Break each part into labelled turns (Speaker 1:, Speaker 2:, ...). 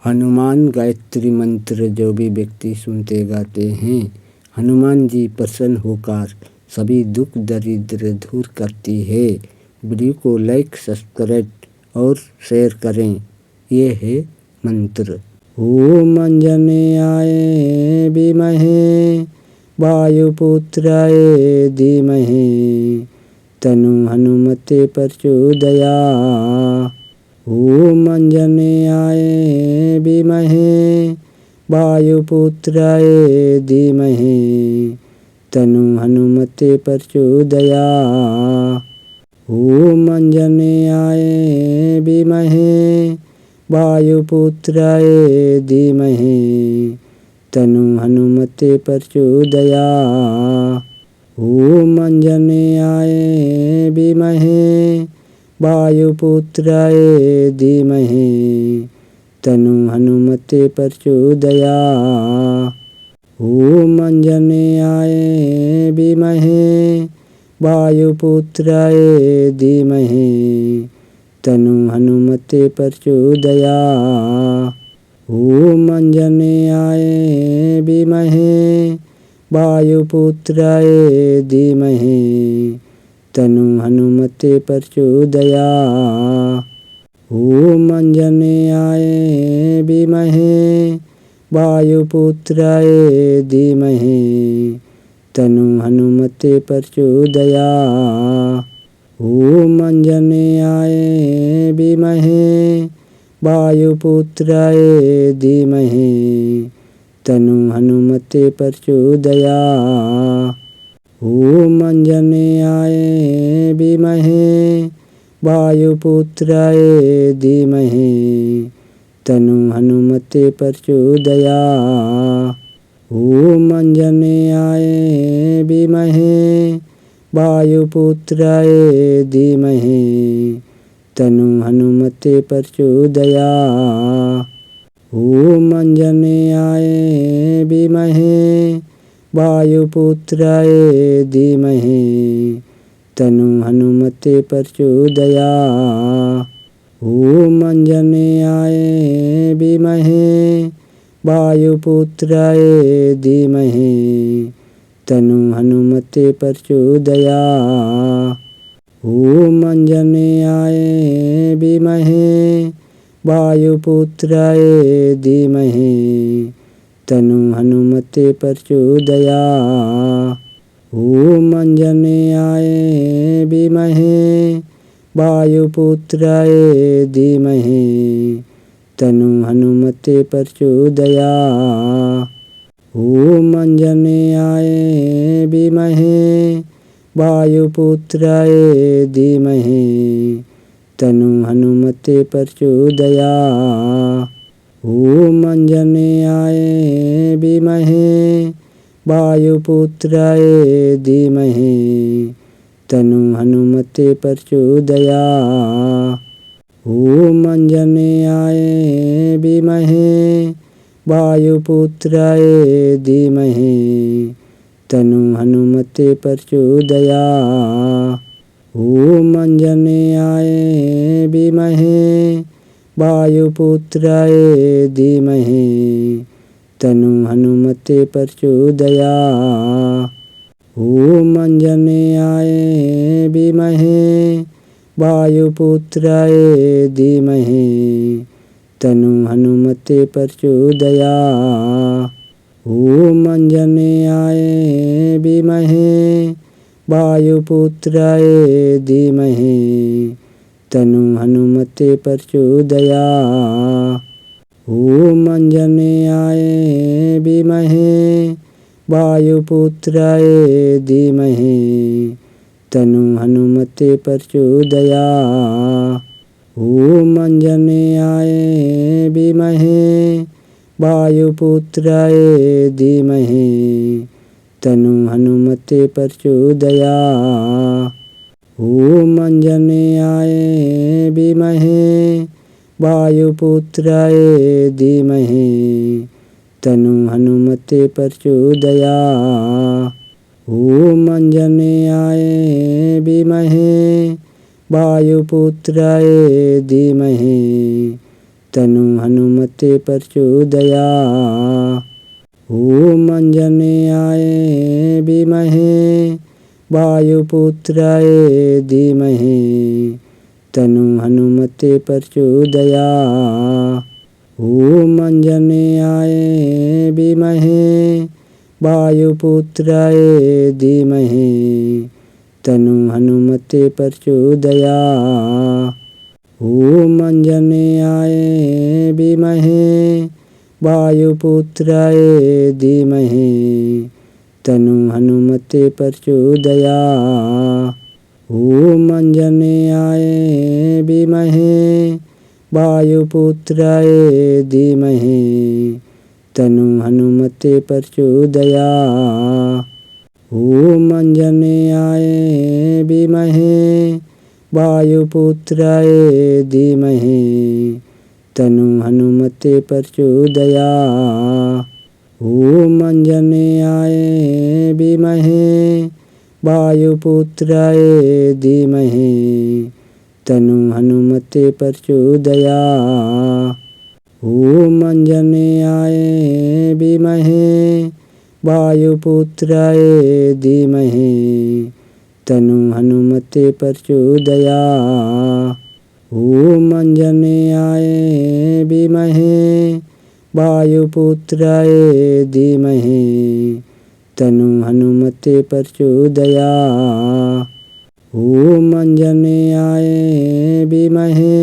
Speaker 1: हनुमान गायत्री मंत्र जो भी व्यक्ति सुनते गाते हैं, हनुमान जी प्रसन्न होकर सभी दुख दरिद्र दूर करती है। वीडियो को लाइक, सब्सक्राइब और शेयर करें। ये है मंत्र। ओम अंजनेयाय विमहे वायुपुत्राय धीमहि तन्नो हनुमते प्रचोदयात्। ओम अंजनेयाय विमहे वायुपुत्राय धीमहि तन्नो हनुमते प्रचोदयात्। ओम अंजनेयाय विमहे वायुपुत्राय धीमहि तन्नो हनुमते प्रचोदयात्। ओम अंजनेयाय विमहे वायुपुत्राय धीमहि तन्नो हनुमते प्रचोदयात्। ओम अंजनेयाय विमहे वायुपुत्राय धीमहि तन्नो हनुमते प्रचोदयात्। ओम अंजनेयाय विमहे वायुपुत्राय धीमहि तन्नो हनुमते प्रचोदयात्। ओम अंजनेयाय विमहे वायुपुत्राय धीमहि तन्नो हनुमते प्रचोदयात्। ओम अंजनेयाय विमहे वायुपुत्राय धीमहि तन्नो हनुमते प्रचोदयात्। ओम अंजनेयाय विमहे वायुपुत्राय धीमहि तन्नो हनुमते प्रचोदयात्। ओम अंजनेयाय विमहे वायुपुत्राय धीमहि तन्नो हनुमते प्रचोदयात्। ओम अंजनेयाय विमहे वायुपुत्राय धीमहि तन्नो हनुमते प्रचोदयात्। ओम अंजनेयाय विमहे वायुपुत्राय धीमहि तन्नो हनुमते प्रचोदयात्। ओम अंजनेयाय विमहे वायुपुत्राय धीमहि तन्नो हनुमते प्रचोदयात्। ओम अंजनेयाय विमहे वायुपुत्राय धीमहि तन्नो हनुमते प्रचोदयात्। ओम अंजनेयाय विमहे वायुपुत्राय धीमहि तन्नो हनुमते प्रचोदयात्। ओम अंजनेयाय विमहे वायुपुत्राय धीमहि तन्नो हनुमते प्रचोदयात्। ओम अंजनेयाय विमहे वायुपुत्राय धीमहि तन्नो हनुमते प्रचोदयात्। ओम अंजनेयाय विमहे वायुपुत्राय धीमहि तन्नो हनुमते प्रचोदयात्। ओम अंजनेयाय विमहे वायुपुत्राय धीमहि तन्नो हनुमते प्रचोदयात्। ओम अंजनेयाय विमहे वायुपुत्राय धीमहि तन्नो हनुमते प्रचोदयात्। ओम अंजनेयाय विमहे वायुपुत्राय धीमहि तन्नो हनुमते प्रचोदयात्। ओम अंजनेयाय विमहे वायुपुत्राय धीमहि तन्नो हनुमते प्रचोदयात्। ओम अंजनेयाय विमहे वायुपुत्राय धीमहि तन्नो हनुमते प्रचोदयात्। ओम अंजनेयाय विमहे वायुपुत्राय धीमहि तनु हनुमते प्रचोदयात्। ॐ आञ्जनेयाय विमहे वायुपुत्राय धीमहि तनु हनुमते प्रचोदयात्। ॐ आञ्जनेयाय विमहे वायुपुत्राय धीमहि तनु हनुमते प्रचोदयात्। ॐ आञ्जनेयाय विमहे वायुपुत्राय धीमहि तनु हनुमते प्रचोदयात्। ॐ आञ्जनेयाय विमहे वायुपुत्राय धीमहि तनु हनुमते प्रचोदयात्। ॐ आञ्जनेयाय विमहे वायुपुत्राय धीमहि तनु हनुमते प्रचोदयात्। ॐ आञ्जनेयाय विमहे वायुपुत्राय धीमहि तनु हनुमते प्रचोदयात्। ॐ आञ्जनेयाय विमहे वायुपुत्राय धीमहि तनु हनुमते प्रचोदयात्। ॐ आञ्जनेयाय विमहे वायुपुत्राय धीमहि तनु हनुमते प्रचोदयात्। ॐ आञ्जनेयाय विमहे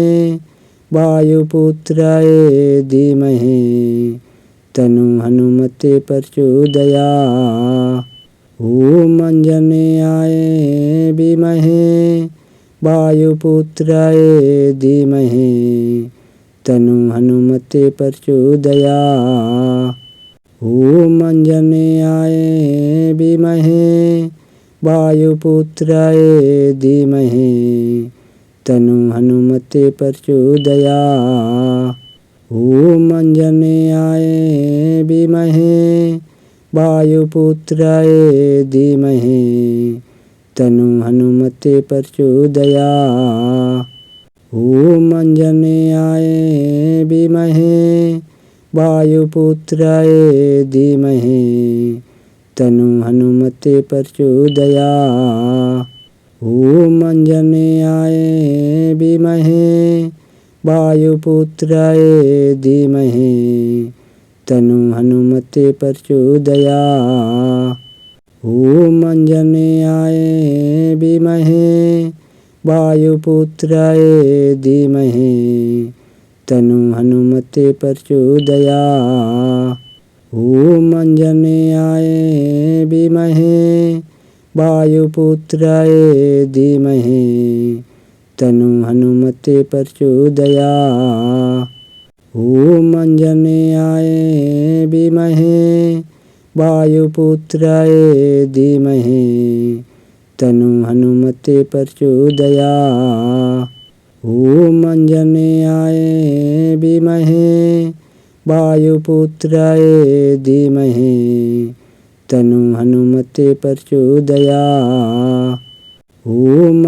Speaker 1: वायुपुत्राय धीमहि तनु हनुमते प्रचोदयात्। ॐ आञ्जनेयाय विमहे वायुपुत्राय धीमहि तनु हनुमते प्रचोदयात्। ॐ आञ्जनेयाय विमहे वायुपुत्राय धीमहि तनु हनुमते प्रचोदयात्। ॐ आञ्जनेयाय विमहे वायुपुत्राय धीमहि तनु हनुमते प्रचोदयात्। ॐ आञ्जनेयाय विमहे वायुपुत्राय धीमहि तनु हनुमते प्रचोदयात्। ॐ आञ्जनेयाय विमहे वायुपुत्राय धीमहि तनु हनुमते प्रचोदयात्। ॐ आञ्जनेयाय विमहे वायुपुत्राय धीमहि तनु हनुमते प्रचोदयात्। ॐ आञ्जनेयाय विमहे वायुपुत्राय धीमहि तनु हनुमते प्रचोदयात्। ॐ आञ्जनेयाय विमहे वायुपुत्राय धीमहि तनु हनुमते प्रचोदयात्। ॐ आञ्जनेयाय विमहे वायुपुत्राय धीमहि तनु हनुमते प्रचोदयात्। ॐ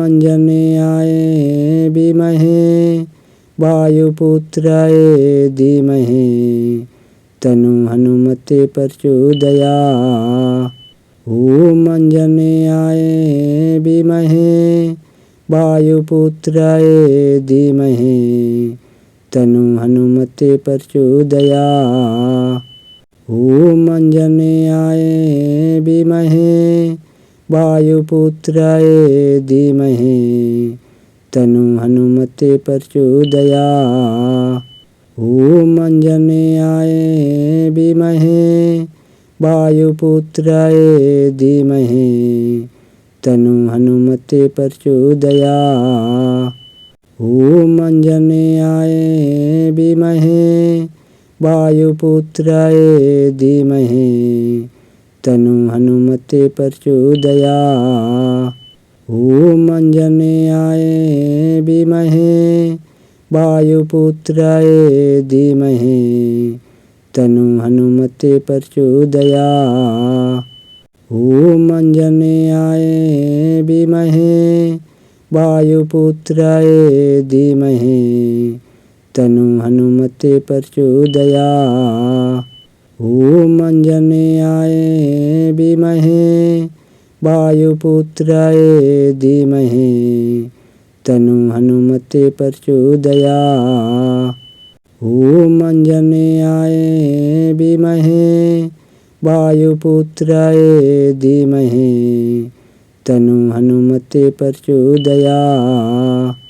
Speaker 1: आञ्जनेयाय विमहे वायुपुत्राय धीमहि तनु हनुमते प्रचोदयात्। ॐ आञ्जनेयाय विमहे वायुपुत्राय धीमहि तनु हनुमते प्रचोदयात्। ॐ आञ्जनेयाय विमहे वायुपुत्राय धीमहि तनु हनुमते प्रचोदयात्। ॐ आञ्जनेयाय विमहे वायुपुत्राय धीमहि तनु हनुमते प्रचोदयात्। ॐ आञ्जनेयाय विमहे वायुपुत्राय धीमहि तनु हनुमते प्रचोदयात्। ॐ आञ्जनेयाय विमहे वायुपुत्राय धीमहि तनु हनुमते प्रचोदयात्। ॐ आञ्जनेयाय विमहे वायुपुत्राय धीमहि तनु हनुमते प्रचोदयात्। ॐ आंजनेयाय विमहे वायुपुत्राय धीमहि तनु हनुमते प्रचोदयात्। ॐ आंजनेयाय विमहे वायुपुत्राय धीमहि तनु हनुमते प्रचोदयात्।